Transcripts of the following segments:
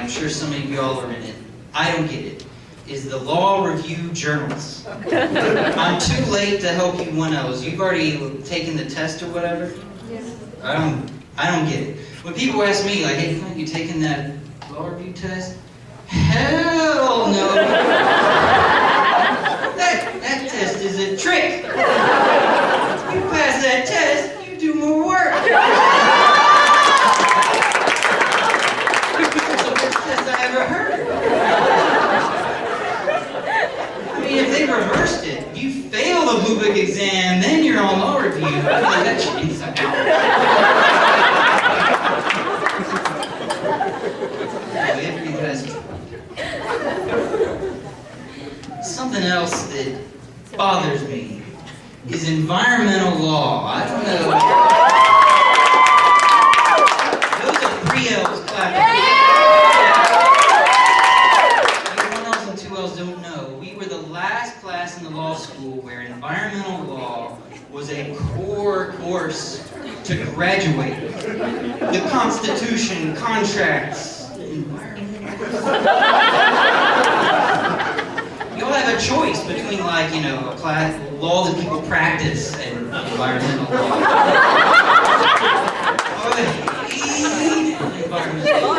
I'm sure some of y'all are in it, I don't get it, is the Law Review journals. I'm too late to help you winnows. You've already taken the test or whatever? Yeah. I don't get it. When people ask me, like, hey, Clint, you taking that Law Review test? Hell no! That test is a trick! You pass that test, you do more work! That's the worst test I ever heard. I mean, if they reversed it, if you fail the Lubick exam, then you're on Law Review. I feel like that shit inside out. Something else that bothers me is environmental law. I don't know. Those are 3Ls clapping. Like 1Ls and 2Ls don't know. We were the last class in the law school where environmental law was a core course to graduate. The Constitution, contracts, you all have a choice between, like, you know, a class, law that people practice and environmental law. I hate environmental law.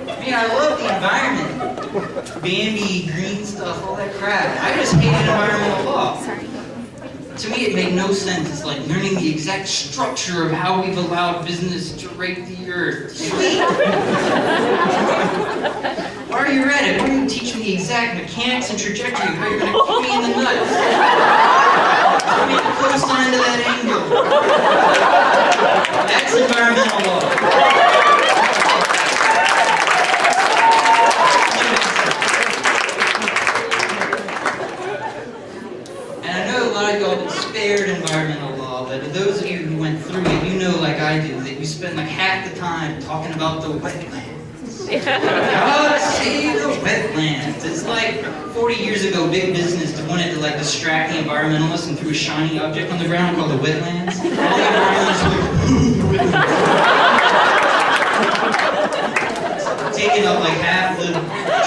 I mean, I love the environment. Bambi, green stuff, all that crap. I just hated environmental law. To me, it made no sense. It's like learning the exact structure of how we've allowed business to rape the earth. Sweet! While you're at it, why don't you teach me the exact mechanics and trajectory of how you're going to kick me in the nuts? Give me the cosine to that angle. That's environmental law. Spared environmental law, but those of you who went through it, you know, like I do, that you spend like half the time talking about the wetlands. God save the wetlands. It's like 40 years ago, big business wanted to like distract the environmentalists and threw a shiny object on the ground called the wetlands. All the environmentalists were like, taking up like half the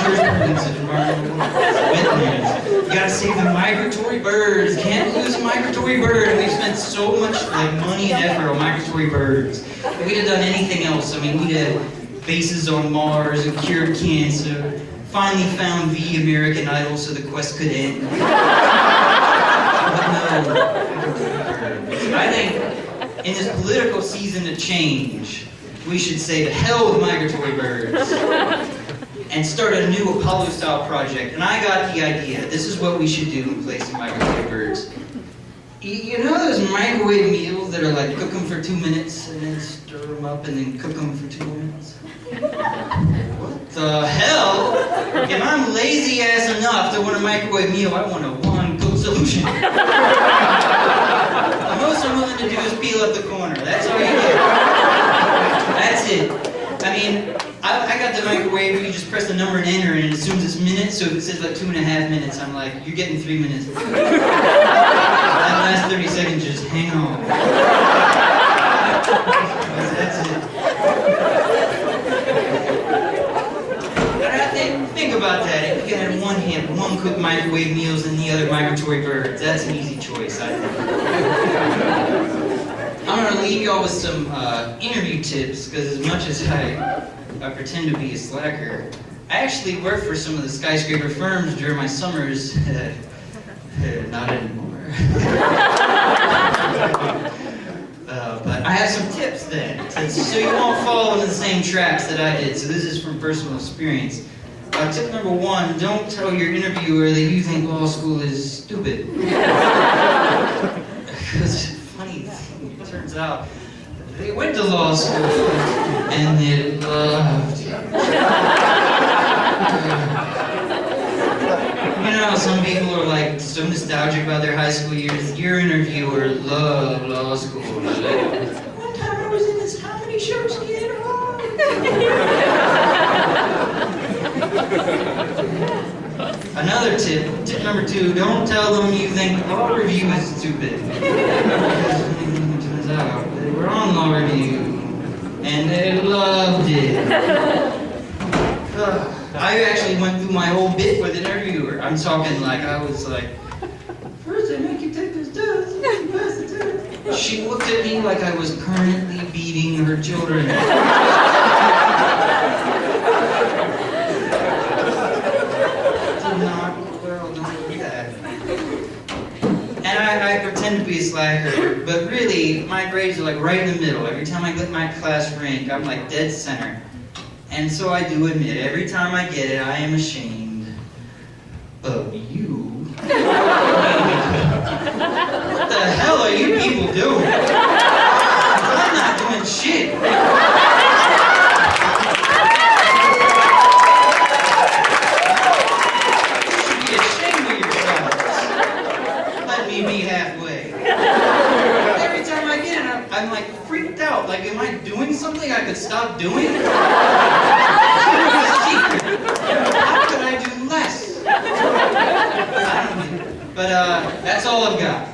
jurisprudence of environmental wetlands. You gotta save the migratory birds. Can't lose a migratory bird. We've spent so much like money and effort on migratory birds. If we'd have done anything else, I mean, we'd have bases on Mars and cured cancer. Finally found the American Idol so the quest could end. But no. I think in this political season of change, we should say to hell with migratory birds and start a new Apollo-style project. And I got the idea. This is what we should do in place of migratory birds. You know those microwave meals that are like cook them for 2 minutes and then stir them up and then cook them for 2 minutes? What the hell? If I'm lazy ass enough to want a microwave meal, I want a one-cook solution. The most I'm willing to do is peel up the corner. That's all you get. That's it. I mean, I got the microwave where you just press the number and enter and it assumes it's minutes, so if it says like 2.5 minutes, I'm like, you're getting 3 minutes. That last 30 seconds, just hang on. That's it. But I think about that. If you can have one hand, one cook microwave meals and the other migratory birds, that's an easy choice, I think. I'm going to leave y'all with some interview tips, because as much as I pretend to be a slacker, I actually worked for some of the skyscraper firms during my summers. Not anymore. But I have some tips then, so you won't fall into the same traps that I did. So this is from personal experience. Tip number 1, don't tell your interviewer that you think law school is stupid. Because funny thing, it turns out they went to law school and they loved it. You know, some people are like so nostalgic about their high school years. Your interviewer loved law school. Like, one time I was in this comedy show together. Another tip number 2, don't tell them you think law review is stupid. Turns out, we're on law review. and they loved it. I actually went through my whole bit with an interviewer. I'm talking like I was like, first I make you take this test, then you pass the test. She looked at me like I was currently beating her children. And I pretend to be a slacker, but really, my grades are like right in the middle. Every time I get my class rank, I'm like dead center. And so I do admit, every time I get it, I am ashamed of you. What the hell are you people doing? I'm not doing shit. Me halfway. Every time I get it, I'm like freaked out. Like, am I doing something I could stop doing? How could I do less? I don't know. But that's all I've got.